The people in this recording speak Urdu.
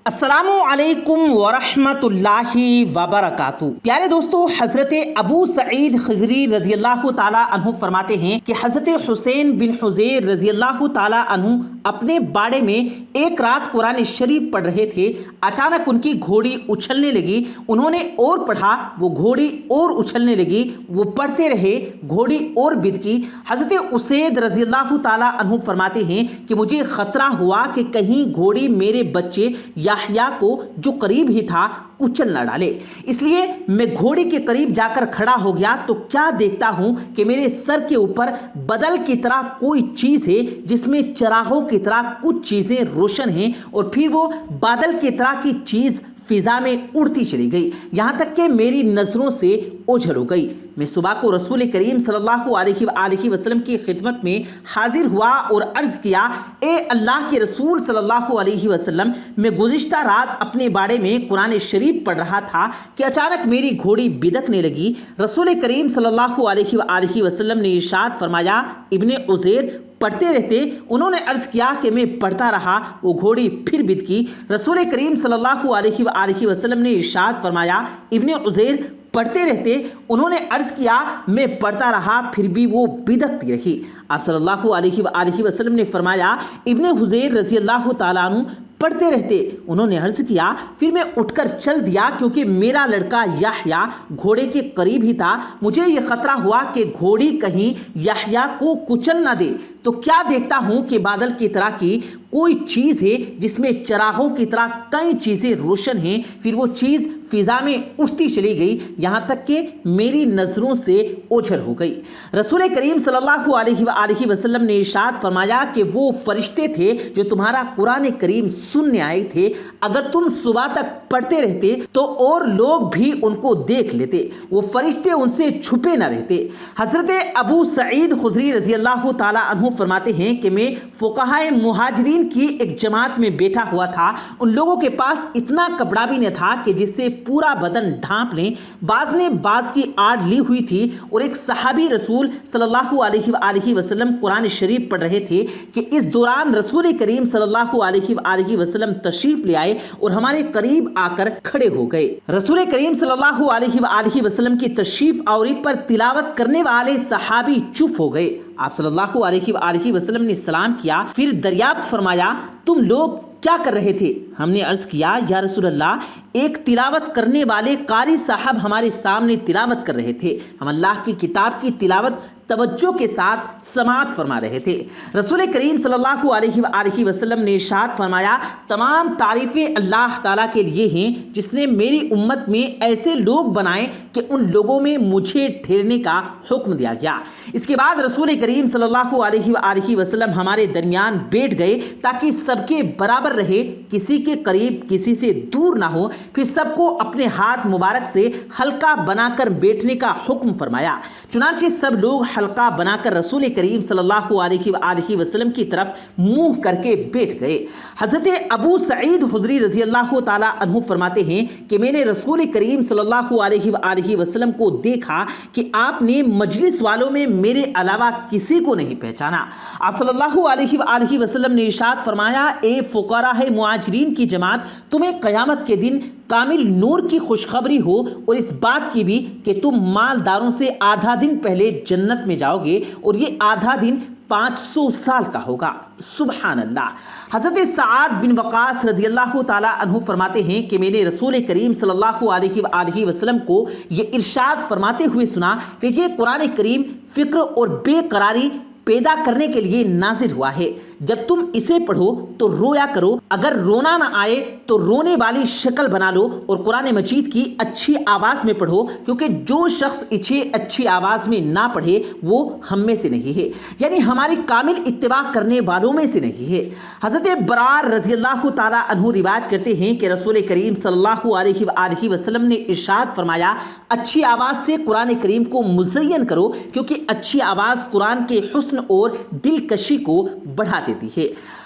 السلام علیکم ورحمۃ اللہ وبرکاتہ۔ پیارے دوستو، حضرت ابو سعید خدری رضی اللہ تعالیٰ عنہ فرماتے ہیں کہ حضرت حسین بن حضیر رضی اللہ تعالیٰ عنہ اپنے باڑے میں ایک رات قرآن شریف پڑھ رہے تھے۔ اچانک ان کی گھوڑی اچھلنے لگی، انہوں نے اور پڑھا، وہ گھوڑی اور اچھلنے لگی، وہ پڑھتے رہے، گھوڑی اور بدکی۔ حضرت اسید رضی اللہ تعالیٰ عنہ فرماتے ہیں کہ مجھے خطرہ ہوا کہ کہیں گھوڑی میرے بچے یحییٰ کو جو قریب ہی تھا کچل نہ ڈالے، اس لیے میں گھوڑی کے قریب جا کر کھڑا ہو گیا تو کیا دیکھتا ہوں کہ میرے سر کے اوپر بدل کی طرح کوئی چیز ہے جس میں چراغوں کی طرح کچھ چیزیں روشن ہیں، اور پھر وہ بادل کی طرح کی چیز فضا میں اڑتی چلی گئی، یہاں تک کہ میری نظروں سے اوجھل ہو گئی۔ میں صبح کو رسول کریم صلی اللہ علیہ وآلہ وسلم کی خدمت میں حاضر ہوا اور عرض کیا، اے اللہ کے رسول صلی اللہ علیہ وسلم، میں گزشتہ رات اپنے باڑے میں قرآن شریف پڑھ رہا تھا کہ اچانک میری گھوڑی بدکنے لگی۔ رسول کریم صلی اللہ علیہ وآلہ وسلم نے ارشاد فرمایا، ابن عزیر پڑھتے رہتے؟ انہوں نے عرض کیا کہ میں پڑھتا رہا، وہ گھوڑی پھر بدکی۔ رسول کریم صلی اللہ علیہ وآلہ وسلم نے ارشاد فرمایا، ابن عزیر پڑھتے رہتے؟ انہوں نے عرض کیا میں پڑھتا رہا، پھر بھی وہ بدکتی رہی۔ آپ صلی اللہ علیہ وآلہ وسلم نے فرمایا، ابن حضیر رضی اللہ تعالیٰ عنہ پڑھتے رہتے؟ انہوں نے عرض کیا، پھر میں اٹھ کر چل دیا کیونکہ میرا لڑکا یحییٰ گھوڑے کے قریب ہی تھا، مجھے یہ خطرہ ہوا کہ گھوڑی کہیں یحییٰ کو کچل نہ دے، تو کیا دیکھتا ہوں کہ بادل کی طرح کی کوئی چیز ہے جس میں چراغوں کی طرح کئی چیزیں روشن ہیں، پھر وہ چیز فضا میں اٹھتی چلی گئی، یہاں تک کہ میری نظروں سے اوجھل ہو گئی۔ رسول کریم صلی اللہ علیہ وآلہ وسلم نے ارشاد فرمایا کہ وہ فرشتے تھے جو تمہارا قرآن کریم سننے آئے تھے، اگر تم صبح تک پڑھتے رہتے تو اور لوگ بھی ان کو دیکھ لیتے، وہ فرشتے ان سے چھپے نہ رہتے۔ حضرت ابو سعید خدری رضی اللہ تعالیٰ عنہ فرماتے ہیں کہ میں فقہائے مہاجرین کی ایک جماعت میں بیٹھا ہوا تھا، ان لوگوں کے پاس اتنا کپڑا بھی نہ تھا کہ جس سے پورا بدن ڈھانپ لیں، بعض نے بعض کی آڑ لی ہوئی تھی، اور ایک صحابی رسول صلی اللہ علیہ وآلہ وسلم قرآن شریف پڑھ رہے تھے کہ اس دوران رسول کریم صلی اللہ علیہ وآلہ وسلم تشریف لے آئے اور ہمارے قریب آ کر کھڑے ہو گئے۔ رسول کریم صلی اللہ علیہ وآلہ وسلم کی تشریف آوری پر تلاوت کرنے والے صحابی چپ ہو گئے۔ آپ صلی اللہ علیہ وآلہ وسلم نے سلام کیا، پھر دریافت فرمایا، تم لوگ کیا کر رہے تھے؟ ہم نے عرض کیا، یا رسول اللہ، ایک تلاوت کرنے والے قاری صاحب ہمارے سامنے تلاوت کر رہے تھے، ہم اللہ کی کتاب کی تلاوت توجہ کے ساتھ سماعت فرما رہے تھے۔ رسول کریم صلی اللہ علیہ وآلہ وسلم نے ارشاد فرمایا، تمام تعریفیں اللہ تعالیٰ کے لیے ہیں جس نے میری امت میں ایسے لوگ بنائے کہ ان لوگوں میں مجھے ٹھہرنے کا حکم دیا گیا۔ اس کے بعد رسول کریم صلی اللہ علیہ وآلہ وسلم ہمارے درمیان بیٹھ گئے تاکہ سب کے برابر رہے، کسی کے قریب کسی سے دور نہ ہو، پھر سب کو اپنے ہاتھ مبارک سے حلقہ بنا کر بیٹھنے کا حکم فرمایا۔ چنانچہ سب لوگ حلقہ بنا کر رسول کریم صلی اللہ علیہ وآلہ وسلم کی طرف منہ کر کے بیٹھ گئے۔ حضرت ابو سعید خدری رضی اللہ تعالیٰ عنہ فرماتے ہیں کہ میں نے رسول کریم صلی اللہ علیہ وآلہ وسلم کو دیکھا کہ آپ نے مجلس والوں میں میرے علاوہ کسی کو نہیں پہچانا۔ آپ صلی اللہ علیہ وآلہ وسلم نے ارشاد فرمایا، اے فقراء مہاجرین کی جماعت، تمہیں قیامت کے دن کامل نور کی خوشخبری ہو، اور اس بات کی بھی کہ تم مالداروں سے آدھا دن پہلے جنت میں جاؤ گے، اور یہ آدھا دن 500 سال کا ہوگا۔ سبحان اللہ۔ حضرت سعد بن وقاص رضی اللہ تعالیٰ عنہ فرماتے ہیں کہ میں نے رسول کریم صلی اللہ علیہ وآلہ وسلم کو یہ ارشاد فرماتے ہوئے سنا کہ یہ قرآن کریم فکر اور بے قراری پیدا کرنے کے لیے نازل ہوا ہے، جب تم اسے پڑھو تو رویا کرو، اگر رونا نہ آئے تو رونے والی شکل بنا لو، اور قرآن مجید کی اچھی آواز میں پڑھو، کیونکہ جو شخص اسے اچھی آواز میں نہ پڑھے وہ ہم میں سے نہیں ہے، یعنی ہماری کامل اتباع کرنے والوں میں سے نہیں ہے۔ حضرت برار رضی اللہ تعالیٰ عنہ روایت کرتے ہیں کہ رسول کریم صلی اللہ علیہ وآلہ وسلم نے ارشاد فرمایا، اچھی آواز سے قرآن کریم کو مزین کرو، کیونکہ اچھی آواز قرآن کے حسن اور دلکشی کو بڑھا دیتی ہے۔